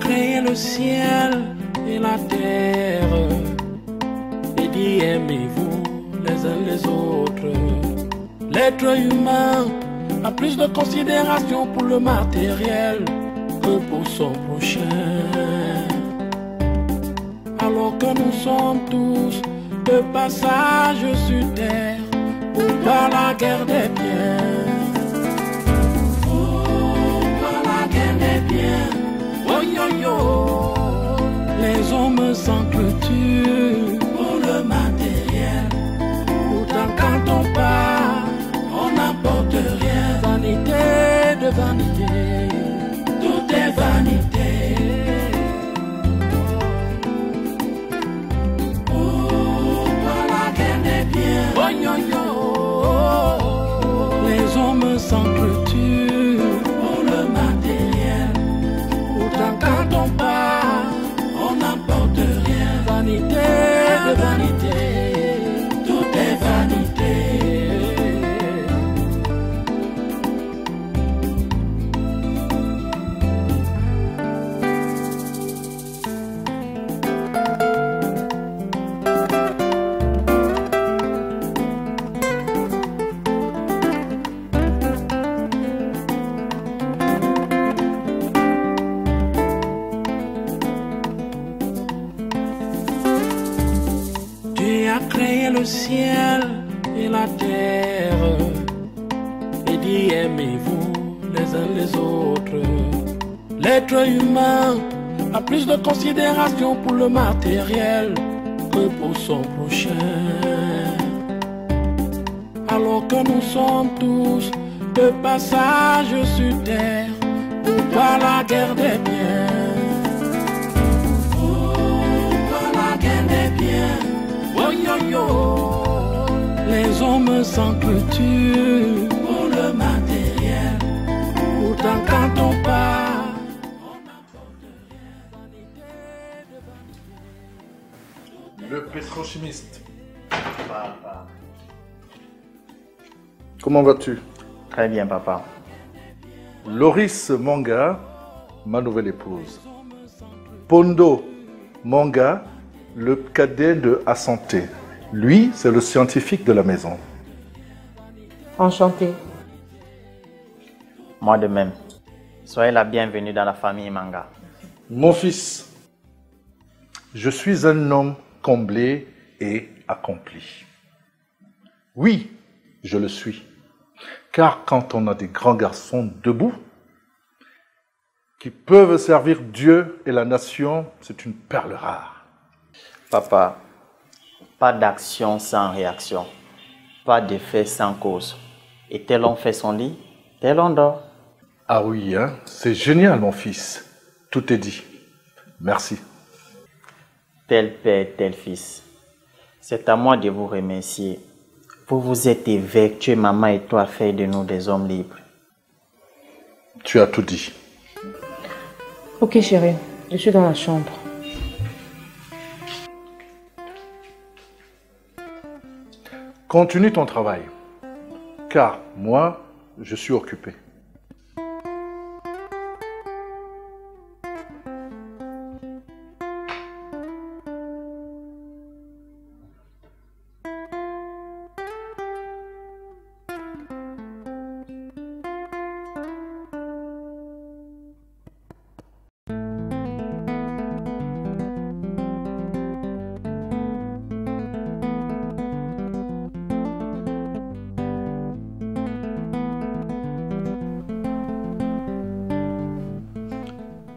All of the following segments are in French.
créé le ciel et la terre et dit aimez-vous les uns les autres. L'être humain a plus de considération pour le matériel que pour son prochain. Alors que nous sommes tous de passage sur terre pour pas la guerre des biens. Les hommes s'entretuent pour le matériel. Pourtant quand on part, on n'apporte rien. Vanité de vanité, tout est vanité. Pourquoi la guerre des biens? Les hommes s'entretuent pour le matériel. Pourtant quand on part, on n'apporte rien. Vanité de vanité, tout est vanité. Créé le ciel et la terre et dit aimez-vous les uns les autres. L'être humain a plus de considération pour le matériel que pour son prochain. Alors que nous sommes tous de passage sur terre pour pas la guerre des biens. Les hommes s'entretuent pour le matériel. Pourtant quand on part, on n'apporte rien. Le pétrochimiste. Papa. Comment vas-tu? Très bien, papa. Loris Manga, ma nouvelle épouse. Pondo Manga, le cadet de Assanté. Lui, c'est le scientifique de la maison. Enchanté. Moi de même. Soyez la bienvenue dans la famille Manga. Mon fils, je suis un homme comblé et accompli. Oui, je le suis. Car quand on a des grands garçons debout, qui peuvent servir Dieu et la nation, c'est une perle rare. Papa, pas d'action sans réaction, pas d'effet sans cause. Et tel on fait son lit, tel on dort. Ah oui, hein? C'est génial mon fils. Tout est dit. Merci. Tel père, tel fils. C'est à moi de vous remercier. Vous vous êtes évertués, maman et toi, à faire de nous des hommes libres. Tu as tout dit. Ok chérie, je suis dans la chambre. Continue ton travail, car moi, je suis occupé.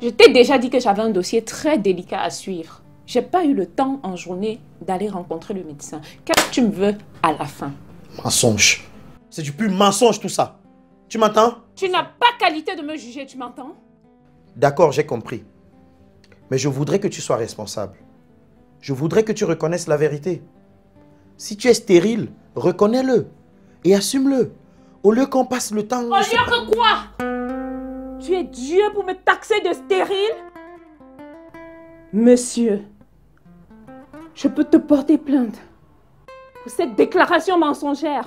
Je t'ai déjà dit que j'avais un dossier très délicat à suivre. J'ai pas eu le temps en journée d'aller rencontrer le médecin. Qu'est-ce que tu me veux à la fin? Mensonge. C'est du pur mensonge tout ça. Tu m'entends? Tu n'as pas qualité de me juger, tu m'entends? D'accord, j'ai compris. Mais je voudrais que tu sois responsable. Je voudrais que tu reconnaisses la vérité. Si tu es stérile, reconnais-le et assume-le. Au lieu qu'on passe le temps... Au lieu que quoi? Tu es Dieu pour me taxer de stérile? Monsieur, je peux te porter plainte pour cette déclaration mensongère.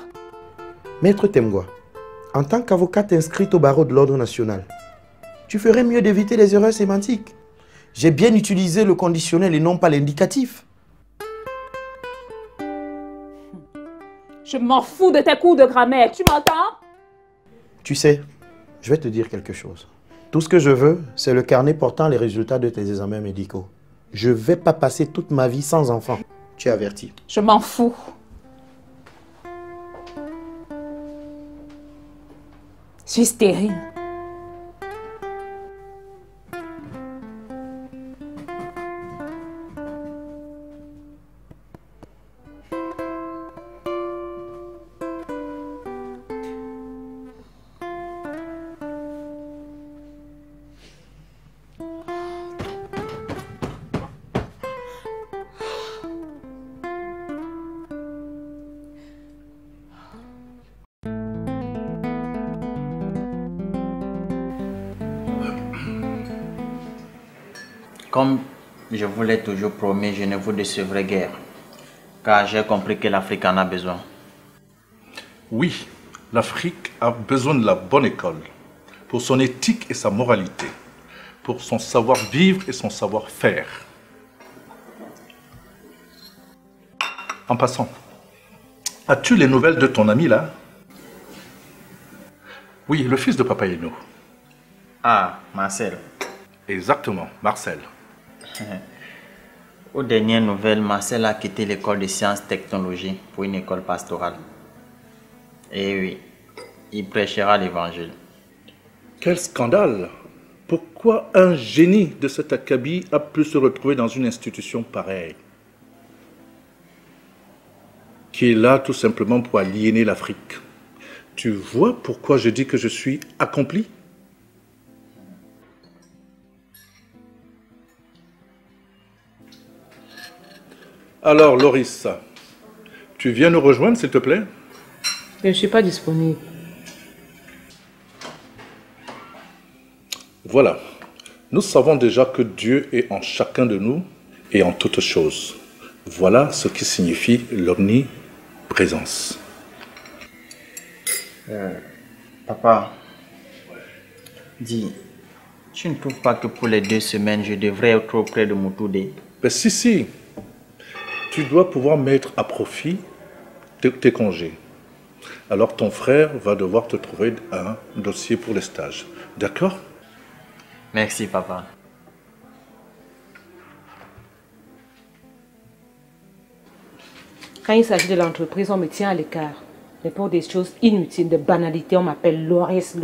Maître Temgwa, en tant qu'avocate inscrite au barreau de l'ordre national, tu ferais mieux d'éviter les erreurs sémantiques. J'ai bien utilisé le conditionnel et non pas l'indicatif. Je m'en fous de tes cours de grammaire, tu m'entends? Tu sais, je vais te dire quelque chose. Tout ce que je veux, c'est le carnet portant les résultats de tes examens médicaux. Je ne vais pas passer toute ma vie sans enfant. Tu es averti. Je m'en fous. Je suis stérile. Comme je vous l'ai toujours promis, je ne vous décevrai guère, car j'ai compris que l'Afrique en a besoin. Oui, l'Afrique a besoin de la bonne école, pour son éthique et sa moralité, pour son savoir-vivre et son savoir-faire. En passant, as-tu les nouvelles de ton ami là? Oui, le fils de Papa Yeno. Ah, Marcel. Exactement, Marcel. Aux dernières nouvelles, Marcel a quitté l'école de sciences et technologies pour une école pastorale. Et oui, il prêchera l'évangile. Quel scandale! Pourquoi un génie de cet acabit a pu se retrouver dans une institution pareille? Qui est là tout simplement pour aliéner l'Afrique. Tu vois pourquoi je dis que je suis accompli? Alors, Loris, tu viens nous rejoindre, s'il te plaît? Je ne suis pas disponible. Voilà. Nous savons déjà que Dieu est en chacun de nous et en toutes choses. Voilà ce qui signifie l'omniprésence. Papa, dis, tu ne trouves pas que pour les 2 semaines, je devrais être auprès de Moutoudé? Ben si. Tu dois pouvoir mettre à profit tes congés. Alors ton frère va devoir te trouver un dossier pour les stages. D'accord? Merci, papa. Quand il s'agit de l'entreprise, on me tient à l'écart. Mais pour des choses inutiles, de banalités, on m'appelle Loris.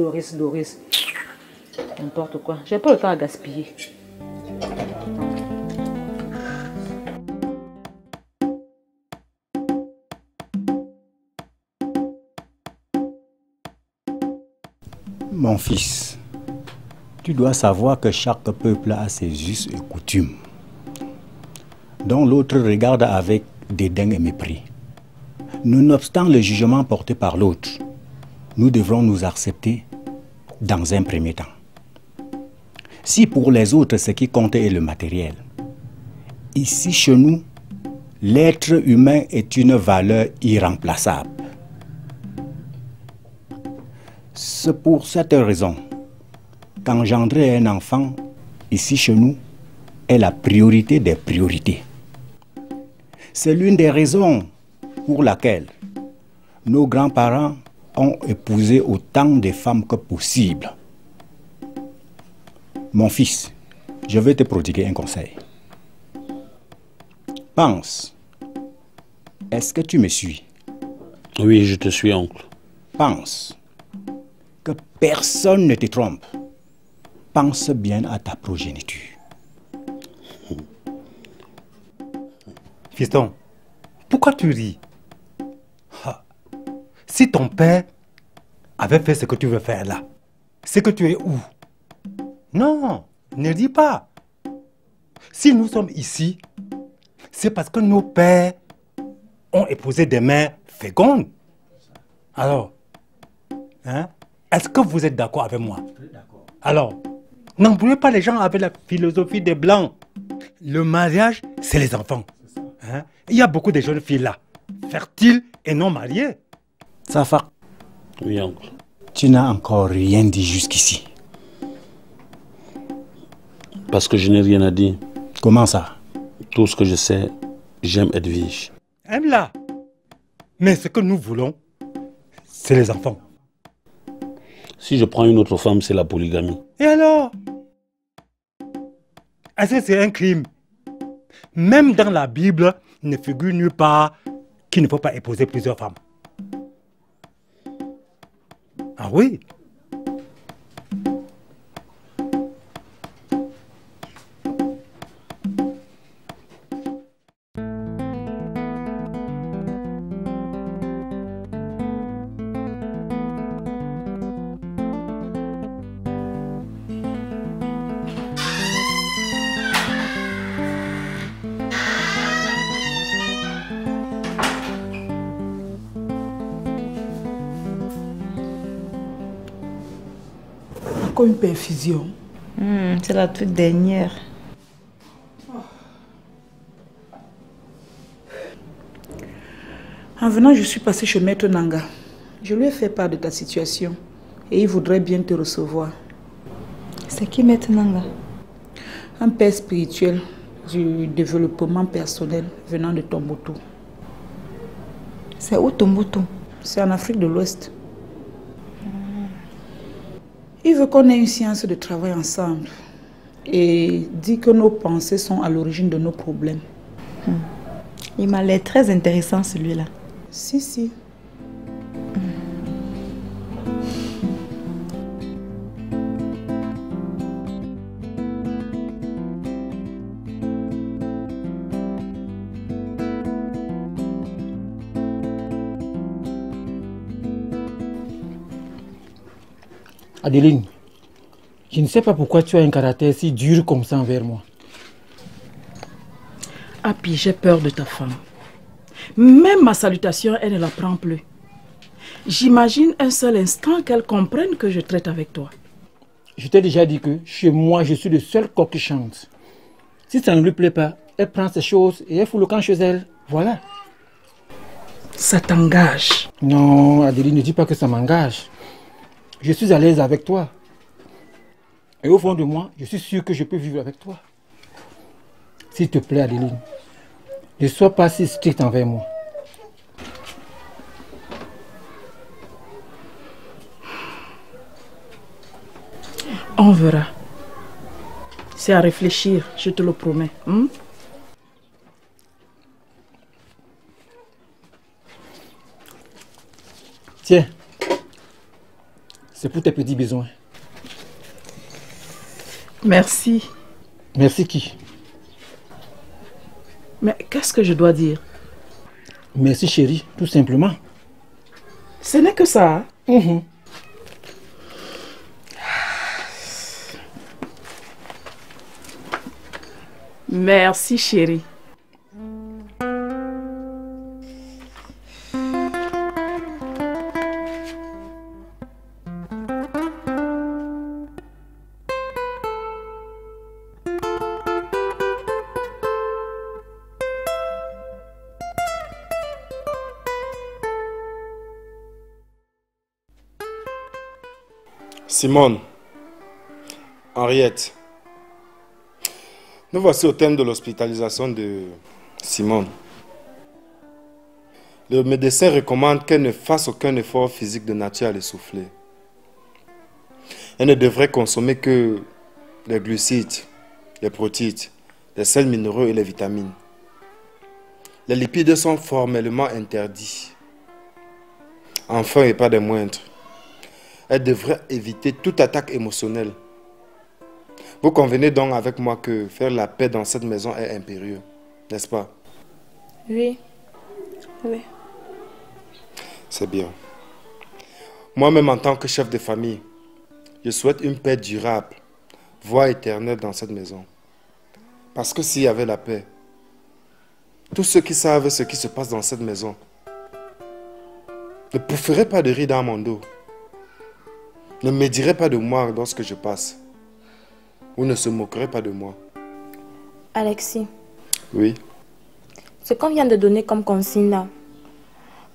N'importe quoi. J'ai pas le temps à gaspiller. Mon fils, tu dois savoir que chaque peuple a ses us et coutumes, dont l'autre regarde avec dédain et mépris. Nonobstant le jugement porté par l'autre, nous devrons nous accepter dans un premier temps. Si pour les autres ce qui compte est le matériel, ici chez nous, l'être humain est une valeur irremplaçable. C'est pour cette raison qu'engendrer un enfant, ici chez nous, est la priorité des priorités. C'est l'une des raisons pour laquelle nos grands-parents ont épousé autant de femmes que possible. Mon fils, je vais te prodiguer un conseil. Pense. Est-ce que tu me suis? Oui, je te suis, oncle. Pense. Que personne ne te trompe. Pense bien à ta progéniture. Fiston, pourquoi tu ris? Si ton père avait fait ce que tu veux faire là, c'est que tu es où? Non, ne dis pas. Si nous sommes ici, c'est parce que nos pères ont épousé des mères fécondes. Alors, est-ce que vous êtes d'accord avec moi? Alors, n'embrouillez pas les gens avec la philosophie des Blancs. Le mariage, c'est les enfants. Il y a beaucoup de jeunes filles là, fertiles et non mariées. Safa, Oui, oncle. tu n'as encore rien dit jusqu'ici. Parce que je n'ai rien à dire. Comment ça? Tout ce que je sais, j'aime Edwige. Aime-la. Mais ce que nous voulons, c'est les enfants. Si je prends une autre femme, c'est la polygamie. Et alors? Est-ce que c'est un crime? Même dans la Bible, il ne figure nulle part qu'il ne faut pas épouser plusieurs femmes. Ah oui? Encore une perfusion. C'est la toute dernière. En venant, je suis passée chez Maître Nanga. Je lui ai fait part de ta situation et il voudrait bien te recevoir. C'est qui Maître Nanga? Un père spirituel du développement personnel venant de Tombouctou. C'est où Tombouctou? C'est en Afrique de l'Ouest. Il veut qu'on ait une séance de travail ensemble et dit que nos pensées sont à l'origine de nos problèmes. Il m'a l'air très intéressant celui-là. Si. Adeline, je ne sais pas pourquoi tu as un caractère si dur comme ça envers moi. Api, j'ai peur de ta femme. Même ma salutation, elle ne la prend plus. J'imagine un seul instant qu'elle comprenne que je traite avec toi. Je t'ai déjà dit que chez moi, je suis le seul coq qui chante. Si ça ne lui plaît pas, elle prend ses choses et elle fout le camp chez elle. Voilà. Ça t'engage? Non, Adeline, ne dis pas que ça m'engage. Je suis à l'aise avec toi. Et au fond de moi, je suis sûr que je peux vivre avec toi. S'il te plaît, Adeline, ne sois pas si strict envers moi. On verra. C'est à réfléchir, je te le promets. Tiens, c'est pour tes petits besoins. Merci. Merci qui? Mais qu'est-ce que je dois dire? Merci chérie, tout simplement. Ce n'est que ça. Merci chérie. Simone, Henriette, nous voici au thème de l'hospitalisation de Simone. Le médecin recommande qu'elle ne fasse aucun effort physique de nature à l'essouffler. Elle ne devrait consommer que les glucides, les protéines, les sels minéraux et les vitamines. Les lipides sont formellement interdits. Enfin, et pas des moindres, elle devrait éviter toute attaque émotionnelle. Vous convenez donc avec moi que faire la paix dans cette maison est impérieux, n'est-ce pas? Oui. C'est bien. Moi-même, en tant que chef de famille, je souhaite une paix durable, voire éternelle dans cette maison. Parce que s'il y avait la paix, tous ceux qui savent ce qui se passe dans cette maison ne poufferaient pas de rire dans mon dos, ne me diraient pas de moi lorsque je passe, ou ne se moqueraient pas de moi. Alexis. Oui. Ce qu'on vient de donner comme consigne là,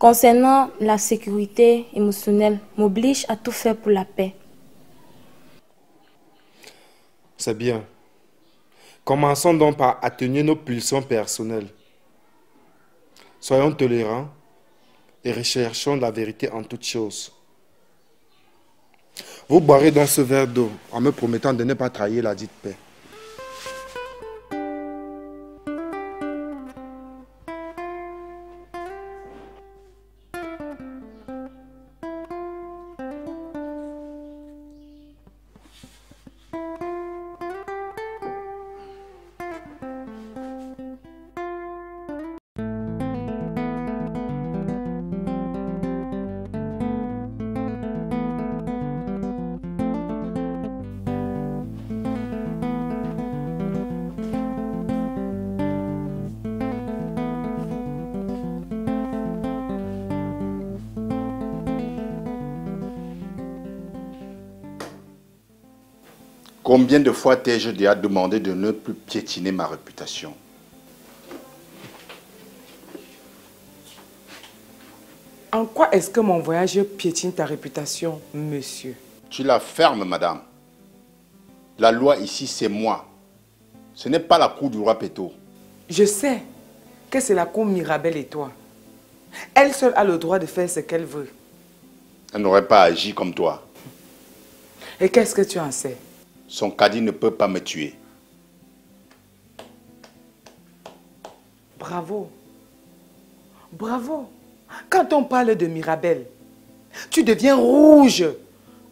concernant la sécurité émotionnelle, m'oblige à tout faire pour la paix. C'est bien. Commençons donc par atténuer nos pulsions personnelles. Soyons tolérants et recherchons la vérité en toutes choses. Vous boirez dans ce verre d'eau en me promettant de ne pas trahir la dite paix. Combien de fois t'ai-je déjà demandé de ne plus piétiner ma réputation? En quoi est-ce que mon voyage piétine ta réputation, monsieur? Tu la fermes, madame. La loi ici, c'est moi. Ce n'est pas la cour du roi Péto. Je sais que c'est la cour Mirabel et toi. Elle seule a le droit de faire ce qu'elle veut. Elle n'aurait pas agi comme toi. Et qu'est-ce que tu en sais? Son caddie ne peut pas me tuer. Bravo. Bravo. Quand on parle de Mirabel, tu deviens rouge,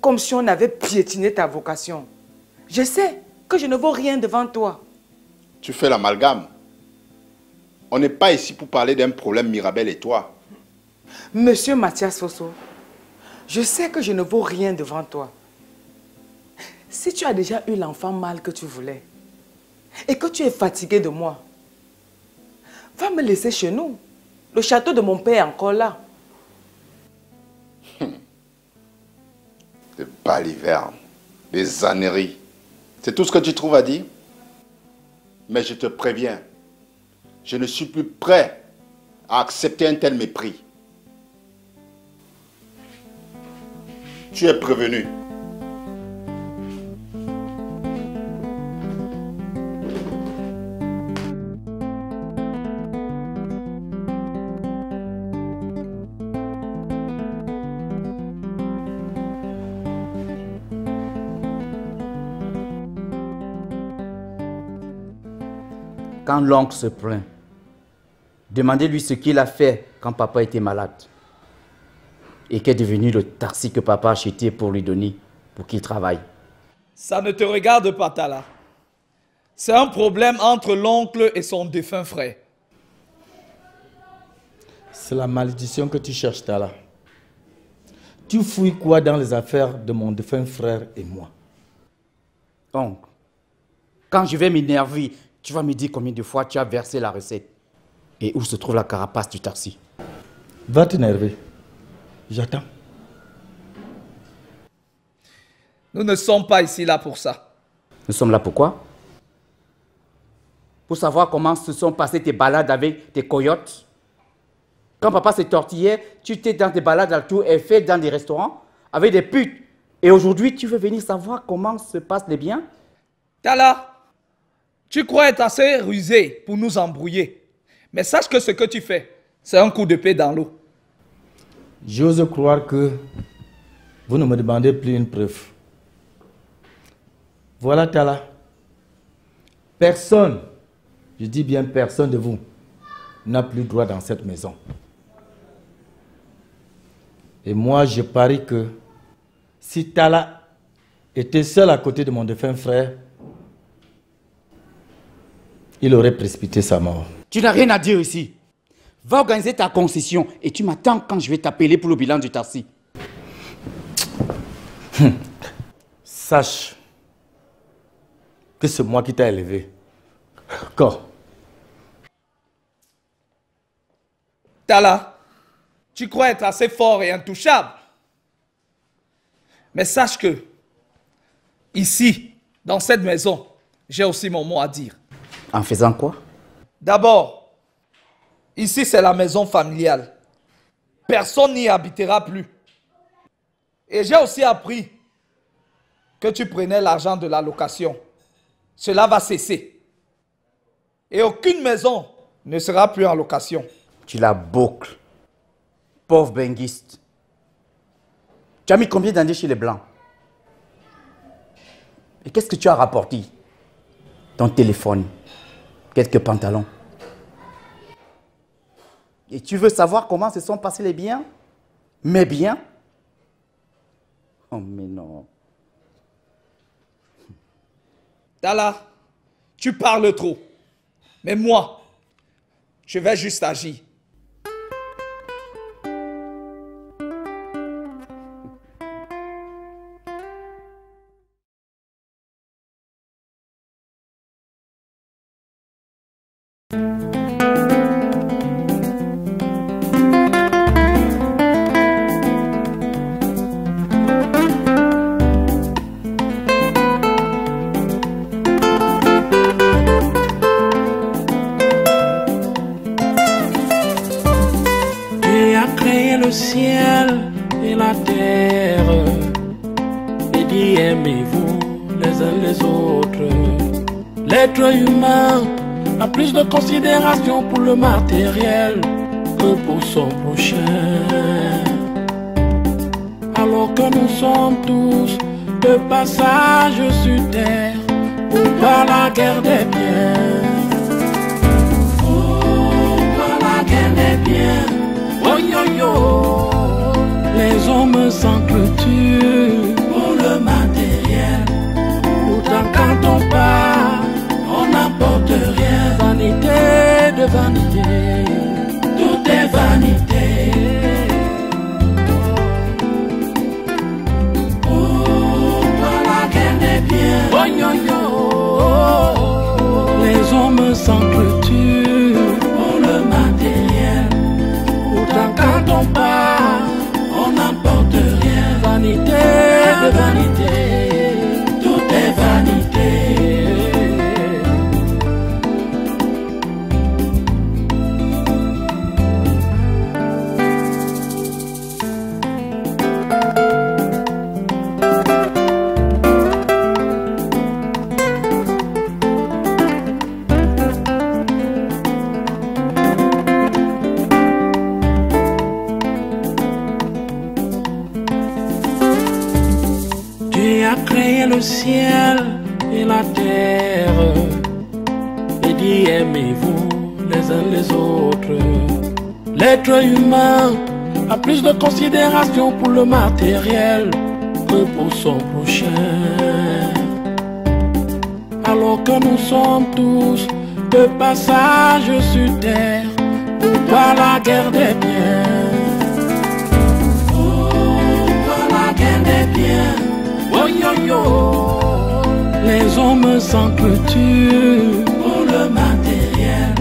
comme si on avait piétiné ta vocation. Je sais que je ne vaux rien devant toi. Tu fais l'amalgame. On n'est pas ici pour parler d'un problème Mirabel et toi. Monsieur Mathias Fosso, je sais que je ne vaux rien devant toi. Si tu as déjà eu l'enfant mâle que tu voulais et que tu es fatigué de moi, va me laisser chez nous. Le château de mon père est encore là. Des balivernes, des âneries. C'est tout ce que tu trouves à dire? Mais je te préviens, je ne suis plus prêt à accepter un tel mépris. Tu es prévenu. Quand l'oncle se plaint, demandez-lui ce qu'il a fait quand papa était malade et qu'est devenu le taxi que papa a acheté pour lui donner pour qu'il travaille. Ça ne te regarde pas, Tala. C'est un problème entre l'oncle et son défunt frère. C'est la malédiction que tu cherches, Tala. Tu fouilles quoi dans les affaires de mon défunt frère et moi? Oncle, quand je vais m'énerver, tu vas me dire combien de fois tu as versé la recette et où se trouve la carapace du taxi. Va t'énerver. J'attends. Nous ne sommes pas ici là pour ça. Nous sommes là pourquoi? Pour savoir comment se sont passées tes balades avec tes coyotes. Quand papa se tortillait, tu étais dans tes balades à tout et fait dans des restaurants avec des putes. Et aujourd'hui, tu veux venir savoir comment se passent les biens? Tala, tu crois être assez rusé pour nous embrouiller. Mais sache que ce que tu fais, c'est un coup de paix dans l'eau. J'ose croire que vous ne me demandez plus une preuve. Voilà, Tala. Personne, je dis bien personne de vous, n'a plus droit dans cette maison. Et moi, je parie que si Tala était seul à côté de mon défunt frère, il aurait précipité sa mort. Tu n'as rien à dire ici. Va organiser ta concession et tu m'attends quand je vais t'appeler pour le bilan du taxi. Sache que c'est moi qui t'ai élevé. Quoi? Tala, tu crois être assez fort et intouchable. Mais sache que, ici, dans cette maison, j'ai aussi mon mot à dire. En faisant quoi? D'abord, ici c'est la maison familiale. Personne n'y habitera plus. Et j'ai aussi appris que tu prenais l'argent de la location. Cela va cesser. Et aucune maison ne sera plus en location. Tu la boucles. Pauvre benguiste. Tu as mis combien d'années chez les Blancs? Et qu'est-ce que tu as rapporté? Ton téléphone, quelques pantalons. Et tu veux savoir comment se sont passés les biens? Mes biens? Oh mais non. Dala, tu parles trop. Mais moi, je vais juste agir. Le ciel et la terre, et dit aimez-vous les uns les autres. L'être humain a plus de considération pour le matériel que pour son prochain. Alors que nous sommes tous de passage sur terre pour pas la guerre des biens. Pour la guerre des biens. Oh yo yo, les hommes s'entretuent pour le matériel. Pourtant quand on part, on n'apporte rien. Vanité de vanité, tout est vanité. Pourquoi la guerre des biens? Oh yo yo, les hommes s'entretuent pour le matériel. Quand on part, on n'apporte rien. Vanité de vanité, tout est vanité. Le ciel et la terre, et dit aimez-vous les uns les autres. L'être humain a plus de considération pour le matériel que pour son prochain. Alors que nous sommes tous de passage sur terre, pourquoi la guerre des biens? Pourquoi la guerre des biens? Oh yo yo, les hommes s'entretuent pour le matériel.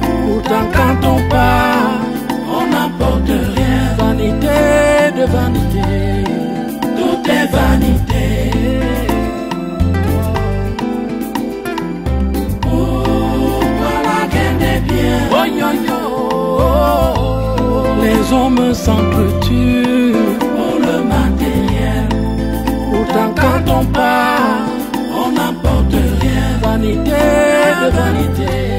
Pourtant quand on part, on n'apporte rien. Vanité de vanité, tout est vanité. Pourquoi la guerre des biens? Oh yo yo, les hommes s'entretuent pour le matériel. Pourtant quand on part, on n'apporte rien. Vanité de vanité.